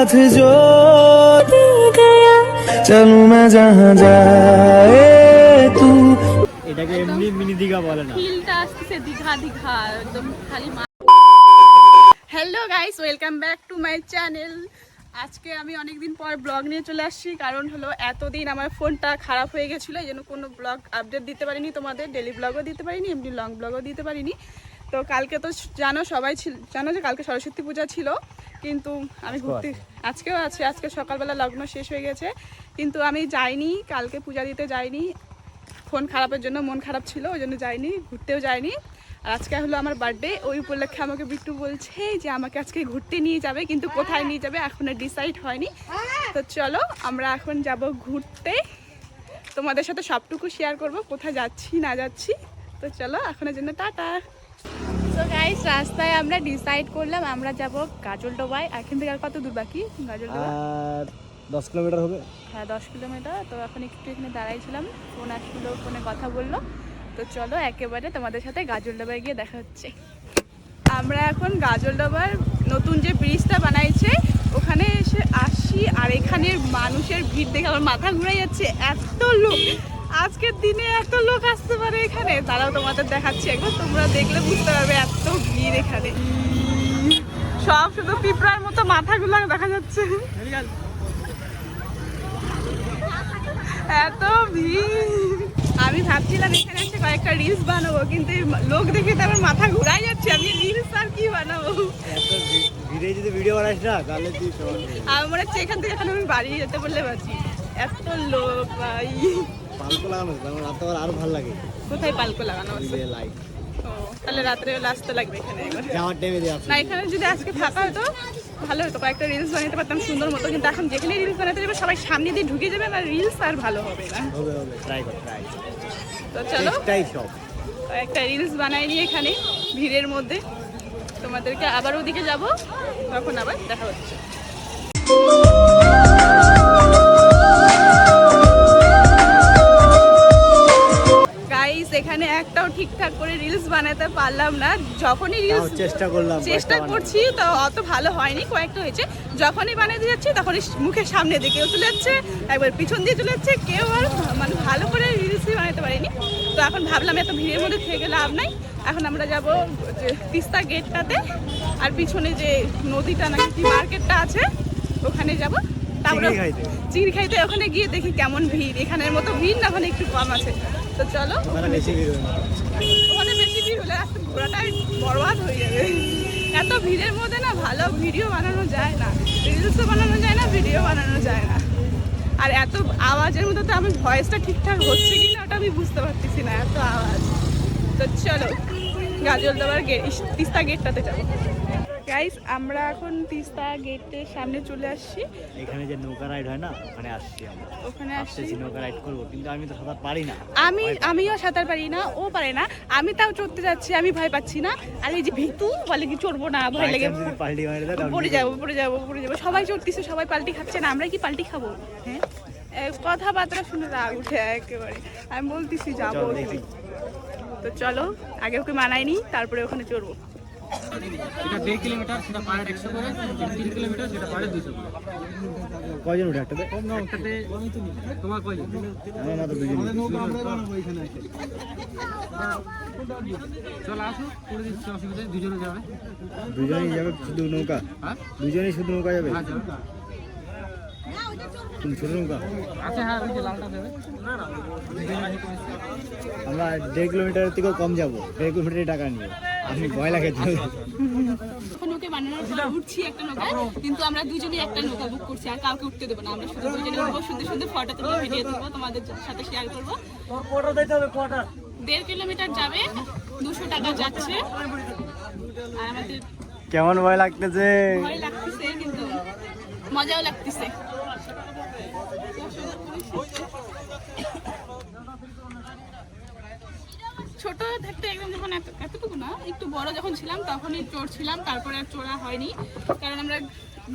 साथ जो दे गया चलूं मैं जहां जाए तू। এটাকে এমনি মিনি দীঘা বলে না, ফিলটা আসছে দীঘা দীঘা একদম খালি। Hello guys, welcome back to my channel. আজকে আমি অনেকদিন পর ব্লগ নিয়ে চলে আসছি, কারণ হলো এতদিন আমার ফোনটা খারাপ হয়ে গেছিলো, এই জন্য কোনো ব্লগ আপডেট দিতে পারিনি তোমাদের, ডেলি ব্লগও দিতে পারিনি, এমনি লং ব্লগও দিতে পারিনি। তো কালকে তো জানো, সবাই জানো যে কালকে সরস্বতী পূজা ছিল, কিন্তু আমি ঘুরতে আজকেও আছে, আজকে সকালবেলা লগ্ন শেষ হয়ে গেছে, কিন্তু আমি যাইনি, কালকে পূজা দিতে যাইনি, ফোন খারাপের জন্য মন খারাপ ছিল, ওই জন্য যাইনি, ঘুরতেও যাইনি। আর আজকে হলো আমার বার্থডে, ওই উপলক্ষে আমাকে বিট্টু বলছে যে আমাকে আজকে ঘুরতে নিয়ে যাবে, কিন্তু কোথায় নিয়ে যাবে এখনো ডিসাইড হয়নি। তো চলো আমরা এখন যাব ঘুরতে, তোমাদের সাথে সবটুকু শেয়ার করব, কোথায় যাচ্ছি না যাচ্ছি। তো চলো এখনের জন্য টাটা। তো গাইস, রাস্তায় আমরা ডিসাইড করলাম আমরা যাব গাজলডোবায়। এখান থেকে আর কত দূর বাকি গাজলডোবা? আর 10 কিলোমিটার হবে। হ্যাঁ 10 কিলোমিটার। তো এখন একটু এখানে দাঁড়াইছিলাম, ফোন আসলো, ফোনে কথা বললো। তো চলো একেবারে তোমাদের সাথে গাজলডোবায় গিয়ে দেখা হচ্ছে। আমরা এখন গাজলডোবার নতুন যে ব্রিজটা বানাইছে ওখানে এসে আসছি, আর এখানে মানুষের ভিড় দেখে আমার মাথা ঘুরে যাচ্ছে, এত লোক আজকের দিনে, এত লোক আসতে পারে এখানে। তারাও তোমাদের দেখাচ্ছে একবার, তোমরা দেখলে বুঝতে পারবে এত ভিড় এখানে, সব শুধু পিঁপড়ার মতো মাথাগুলো দেখা যাচ্ছে, এত ভিড়। আমি ভাবছিলাম এখানে এসে কয়েকটা রিলস বানাবো, কিন্তু লোক দেখে তো আমার মাথা ঘুরাই যাচ্ছে, আমি রিলস আর কি বানাবো। এত ভিড়ে যদি ভিডিও বানাইস না তাহলে তুই আমার মনে হচ্ছে এখান থেকে এখানে আমি বাড়ি যেতে বললে বাঁচি, এত লোক ভাই। পালকো লাগানো আমার রাত আরো ভালো লাগে। কোথায় পালকো লাগানো আছে? লাইট। ও তাহলে রাত্রে আসতে লাগবে এখানে একবার। যাওয়ার টাইমে দিয়ে না এখানে যদি আজকে থাকা হতো ভালো হতো, কয়েকটা রিলস বানাতে পারতাম সুন্দর মতো, কিন্তু এখন যেখানে রিলস বানাতে যাবে সবাই সামনে দিয়ে ঢুকে যাবে, আর রিলস আর ভালো হবে না। হবে হবে, ট্রাই কর ট্রাই। তো চলো এটাই সব, একটা রিলস বানাই নিয়ে এখানে ভিড়ের মধ্যে তোমাদেরকে আবার ওদিকে যাব, তখন আবার দেখা হচ্ছে। গাইস এখানে একটাও ঠিকঠাক করে রিলস বানাতে পারলাম না, যখনই রিলস চেষ্টা করছি তো অত ভালো হয়নি, কয়েকটা হয়েছে, যখনই বানাতে যাচ্ছি তখনই মুখের সামনে দিয়ে কেউ চলে যাচ্ছে, একবার পিছন দিয়ে চলে যাচ্ছে, কেউ আর মানে ভালো করে রিলসই বানাতে পারেনি। তো এখন ভাবলাম এত ভিড়ের মধ্যে থেকে লাভ নাই, এখন আমরা যাব তিস্তা গেটটাতে, আর পিছনে যে নদীটা নাকি মার্কেটটা আছে ওখানে যাব, তারপরে চিংড়ি খাইতে। ওখানে গিয়ে দেখি কেমন ভিড়, এখানের মতো ভিড় না, ওখানে একটু কম আছে। তো চলো, ওখানে বেশি ভিড় হলে ঘোরাটাই বরবাদ হয়ে যাবে, এত ভিড়ের মধ্যে না ভালো ভিডিও বানানো যায় না, রিলসও বানানো যায় না, ভিডিও বানানো যায় না, আর এত আওয়াজের মধ্যে তো আমি ভয়েসটা ঠিকঠাক হচ্ছে কি না ওটা আমি বুঝতে পারতেছি না, এত আওয়াজ। তো চলো গাজলডোবার তিস্তা গেটটাতে যাবো। গাইস আমরা এখন তিস্তা গেটের সামনে চলে আসছি, এখানে যে নৌকা রাইড হয় না ওখানে আসছি আমরা, ওখানে আসছি নৌকা রাইড করবো, কিন্তু আমি তো সাঁতার পারি না। আমিও সাঁতার পারি না, ও পারে না, আমি তাও চড়তে যাচ্ছি, আমি ভয় পাচ্ছি না। আর এই যে ভিতু বলে কি চড়বো না, ভয় লেগে পড়ে যাবো, সবাই চড়তেছে, সবাই পাল্টি খাচ্ছে না, আমরা কি পাল্টি খাবো? হ্যাঁ কথাবার্তা শুনে রাগ উঠে একেবারে, আমি বলতেছি যাবো। তো চলো আগে ওকে মানাইনি, তারপরে ওখানে চড়বো। এটা 1.5 কিলোমিটার, সেটা পার 100 করে, 3 কিলোমিটার সেটা পার 200 করে। কয়জন উঠে একটাতে? কম না একটাতে তোমার কয়জন? আমার মাত্র দুজন। চল আসো, করে দিচ্ছি, অসুবিধা নেই, দুজনে যাবে। দুজনেই যাবে শুধু নৌকা? হ্যাঁ দুজনেই শুধু নৌকা যাবে? হ্যাঁ যাবে। তুমি ছোট নৌকা? আচ্ছা হ্যাঁ, ওই যে লালটা যাবে। আমরা 1.5 কিলোমিটারের থেকেও কম যাবো, 1.5 কিলোমিটারের টাকা নিয়ে। আপনি ভয় লাগে তো? এখন ওকে বানানোর পর উঠছি একটা নৌকা, কিন্তু আমরা দুজনেই একটা নৌকা বুক করছি, আর কাউকে উঠতে দেবো না, আমরা শুধু দুজনে উঠবো, সুন্দর সুন্দর ফটো তুলে ভিডিও তুলবো, তোমাদের সাথে শেয়ার করবো। 1.5 কিলোমিটার যাবে, 200 টাকা যাচ্ছে। আর আমাদের কেমন ভয় লাগতেছে? ভয় লাগতেছে কিন্তু মজাও লাগতেছে। ছোট থাকতে একদম যখন এতটুকু না, একটু বড় যখন ছিলাম তখনই চড়ছিলাম, তারপরে আর চড়া হয়নি, কারণ আমরা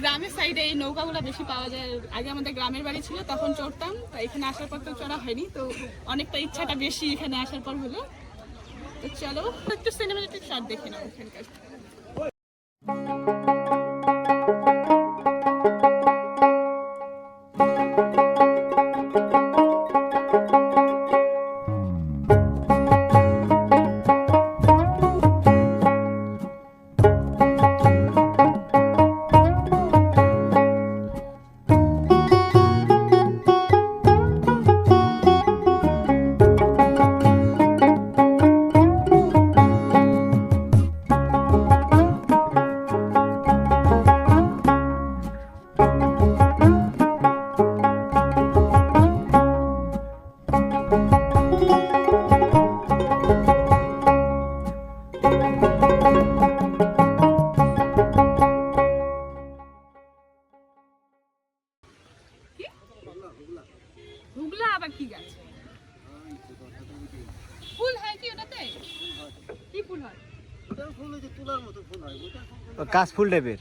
গ্রামের সাইডে এই নৌকাগুলো বেশি পাওয়া যায়। আগে আমাদের গ্রামের বাড়ি ছিল, তখন চড়তাম, এখানে আসার পর তো চড়া হয়নি, তো অনেকটা ইচ্ছাটা বেশি এখানে আসার পর হলো। তো চলো একটু সিনেমাটিক শট দেখে নাও এখানকার। কাশফুল টাইপের।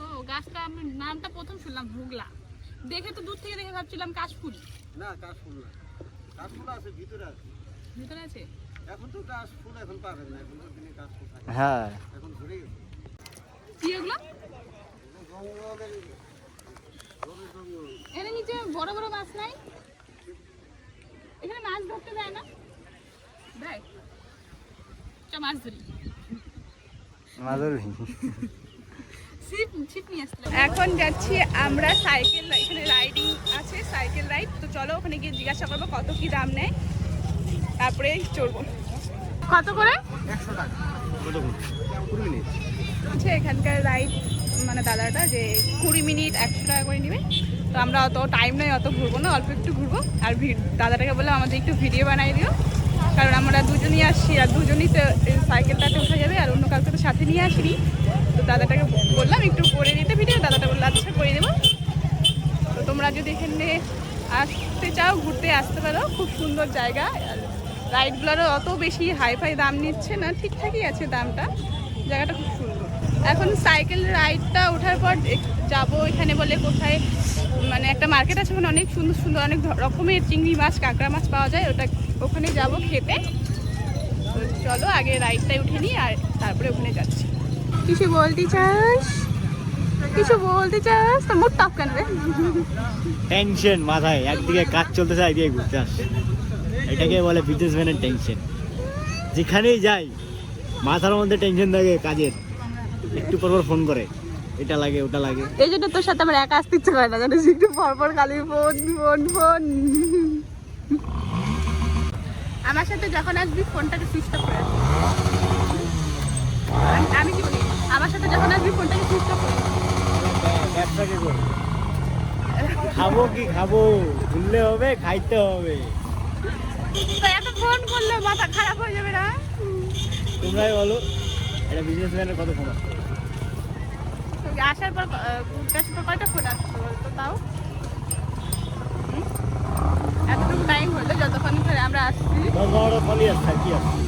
ও গাছটা আমি নামটা প্রথম শুনলাম হুগলা, দেখে তো দূর থেকে দেখে ভাবছিলাম কাশফুল। না কাশফুল না, কাশফুল আছে ভিতরে আছে। ভিতরে আছে? এখন তো কাশফুল এখন পাবেন না, এখন তো দিনে কাশফুল থাকে। হ্যাঁ এখন ঘুরে গেছে কি এগুলো? জঙ্গলের জঙ্গল। এর নিচে বড় বড় মাছ নাই? এখানে মাছ ধরতে দেয় না? দেয়? চ মাছ ধরি। এখন যাচ্ছি আমরা সাইকেল, এখানে রাইডিং আছে, সাইকেল রাইড। তো চলো ওখানে গিয়ে জিজ্ঞাসা করবো কত কি দাম নেয়, তারপরে চলবো। কত করে? 100 টাকা। কতক্ষণ? 20 মিনিট। আচ্ছা এখানকার রাইড মানে দাদাটা যে 20 মিনিট 100 টাকা করে নেবে। তো আমরা অত টাইম নয়, অত ঘুরবো না, অল্প একটু ঘুরবো। আর দাদাটাকে বললাম আমাদের একটু ভিডিও বানাই দিও, কারণ আমরা দুজনই আসছি আর দুজনই তো সাইকেলটাতে উঠা যাবে, আর অন্য কাউকে তো সাথে নিয়ে আসিনি। তো দাদাটাকে বললাম একটু করে দিতে ভিডিও, দাদাটা বললো আচ্ছা করে দেবো। তো তোমরা যদি এখানে আসতে চাও ঘুরতে আসতে পারো, খুব সুন্দর জায়গা। আর রাইডগুলোরও অত বেশি হাই দাম নিচ্ছে না, ঠিকঠাকই আছে দামটা, জায়গাটা খুব সুন্দর। এখন সাইকেল রাইডটা ওঠার পর যাবো এখানে বলে কোথায়, মানে একটা মার্কেট আছে ওখানে অনেক সুন্দর সুন্দর অনেক রকমের চিংড়ি মাছ কাঁকড়া মাছ পাওয়া যায়, ওখানে যাব খেতে। তো চলো আগে রাইডটাই উঠে নিই আর তারপরে ওখানে যাচ্ছি। কিছু বলতে চাস? কিছু বলতে চাস? তোর মুড টপ কেন রে? টেনশন মাথায়, একদিকে কাজ চলতেছে একদিকে ঘুরতে আসছে, এটাকে বলে বিজনেসম্যানের টেনশন। যেখানেই যাই মাথার মধ্যে টেনশন থাকে কাজের, একটু পর পর ফোন করে, এটা লাগে ওটা লাগে। এই জন্য তোর সাথে আমার একা আসতে ইচ্ছে করে না, জানিস, একটু পরপর খালি ফোন ফোন ফোন। আমার সাথে যখন আসবি ফোনটাকে সুইচ অফ করে রাখবি। আমি কি বলি, আমার সাথে যখন আসবি ফোনটাকে সুইচ অফ করে রাখবি। ব্যবসাকে করি, খাবো কি খাবো, ঘুরলে হবে, খাইতে হবে। তো এত ফোন করলে মাথা খারাপ হয়ে যাবে না? তোমরাই বলো এটা বিজনেসম্যানের কত ফোন আসছে? আসার পর ঘুরতে আসার পর কয়টা ফোন আসতো বলতো তাও? এতটুকু টাইম হলো যতক্ষণ ধরে আমরা আসছি। 10-12টা কলই আসছে, আর কি আসছে?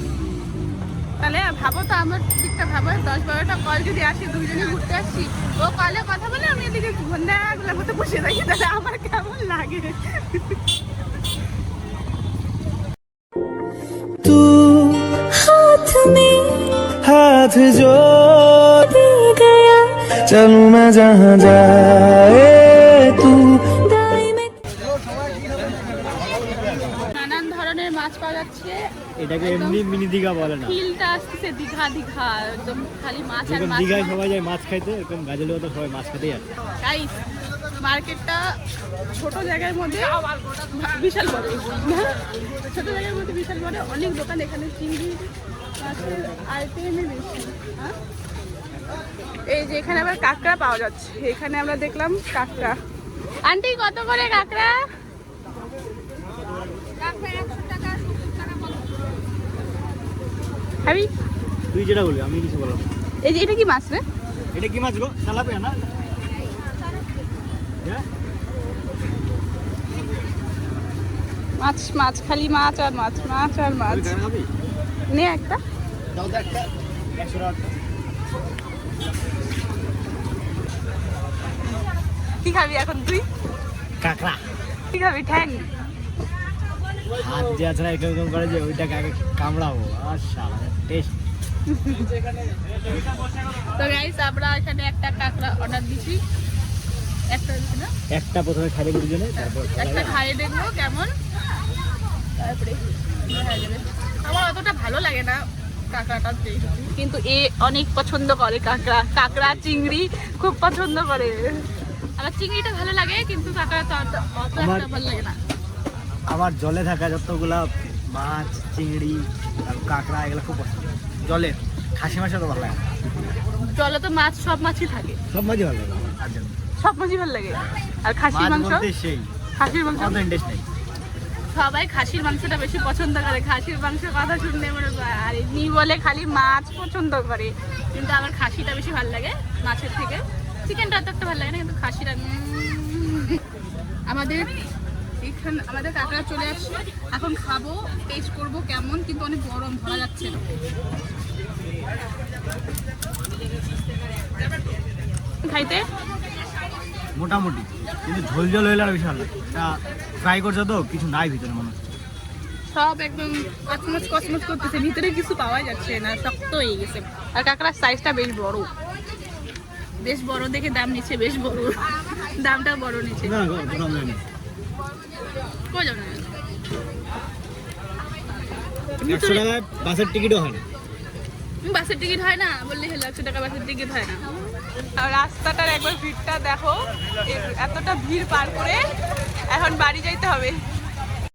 তাহলে ভাবো তো, আমার ঠিকঠাক ভাবো 10-12টা কল যদি আসি, দুজনে ঘুরতে আসছি, ও কলে কথা বলে আমি এদিকে ঘন্টাগুলোর মতো বসে থাকি, তাহলে আমার কেমন লাগে? तू हाथ में हाथ जो दे गया, चलूं मैं जहां जाए तू। নানান ধরনের মাছ পাওয়া যাচ্ছে। এটাকে এমনি মিনি দীঘা বলে না, ফিলটা আসছে দীঘা দীঘা, একদম খালি মাছ আর যেরকম মাছ। দীঘায় সবাই যায় মাছ খাইতে, এরকম গাজলেও তো সবাই মাছ খেতেই আসে। গাইস মার্কেটটা ছোট জায়গার মধ্যে বিশাল বড়, ছোট জায়গার মধ্যে বিশাল বড়, অনেক দোকান। এখানে চিংড়ি মাছের আইটেমই বেশি। হ্যাঁ এই যে এখানে আবার কাঁকড়া পাওয়া যাচ্ছে, এখানে আমরা দেখলাম কাঁকড়া। আন্টি কত করে কাঁকড়া? হ্যাঁ তুই যেটা বলবি, আমি কিছু বললাম। এই যে এটা কি মাছ রে? এটা কি মাছ গো? তেলাপিয়া না? মাছ মাছ খালি মাছ আর মাছ, মাছ আর মাছ। নে একটা। দাও তো একটা 100 টাকা। কি খাবি এখন তুই? কাঁকড়া। কি খাবি? ঠ্যাং? হাত যে আছে না এরকম করে যে ওইটাকে আগে কামড়াবো, আর শালা টেস্ট। তো গাইস আমরা এখানে একটা কাঁকড়া অর্ডার দিছি, একটা প্রথমে খাইয়ে দেবো দুজনে, তারপর একটা খাইয়ে দেখবো কেমন, তারপরে দেখা যাবে। আমার অতটা ভালো লাগে না কাঁকড়াটা, কিন্তু এ অনেক পছন্দ করে কাঁকড়া, কাঁকড়া চিংড়ি খুব পছন্দ করে। আমার চিংড়িটা ভালো লাগে, কিন্তু কাঁকড়া তো অত একটা ভালো লাগে না। আমার জলে থাকা যতগুলা মাছ, চিংড়ি, কাঁকড়া এগুলো খুব পছন্দ। জলের খাসি মাছও তো ভালো লাগে। জলে তো মাছ, সব মাছই থাকে, সব মাছই ভালো লাগে তার জন্য। সব মাছই ভালো লাগে। আর খাসির মাছ মাংস, বলতে সেই খাসির মাংস অত ইন্টারেস্ট নেই। সবাই খাসির মাংসটা বেশি পছন্দ করে। খাসির মাংসের কথা শুনলে মনে হয়, আর এমনি বলে খালি মাছ পছন্দ করে, কিন্তু আমার খাসিটা বেশি ভালো লাগে মাছের থেকে। চিকেনটা অত একটা ভালো লাগে না, কিন্তু খাসিটা আমাদের এখানে আমাদের কাকড়া চলে আসছে, এখন খাবো, টেস্ট করবো কেমন, কিন্তু অনেক গরম, ভালো যাচ্ছে না। খাইতে মোটামুটি, কিন্তু ঝোল ঝোল হইলে আর বেশি ভালো লাগে। এটা ফ্রাই করছে তো, কিছু নাই ভিতরে মনে হচ্ছে। সব একদম কচমচ কচমচ করতেছে, ভিতরে কিছু পাওয়া যাচ্ছে না, শক্ত হয়ে গেছে। আর কাঁকড়ার সাইজটা বেশ বড়, বেশ বড় দেখে দাম নিচ্ছে, বেশ বড়, দামটা বড় নিচ্ছে। না দাম জানি কই যাবে 100 টাকায় বাসের টিকিটও হয় না। বাসের টিকিট হয় না বললে হলো, 100 টাকা বাসের টিকিট হয় না। আর রাস্তাটার একবার ভিড়টা দেখো, এতটা ভিড় পার করে এখন বাড়ি যাইতে হবে।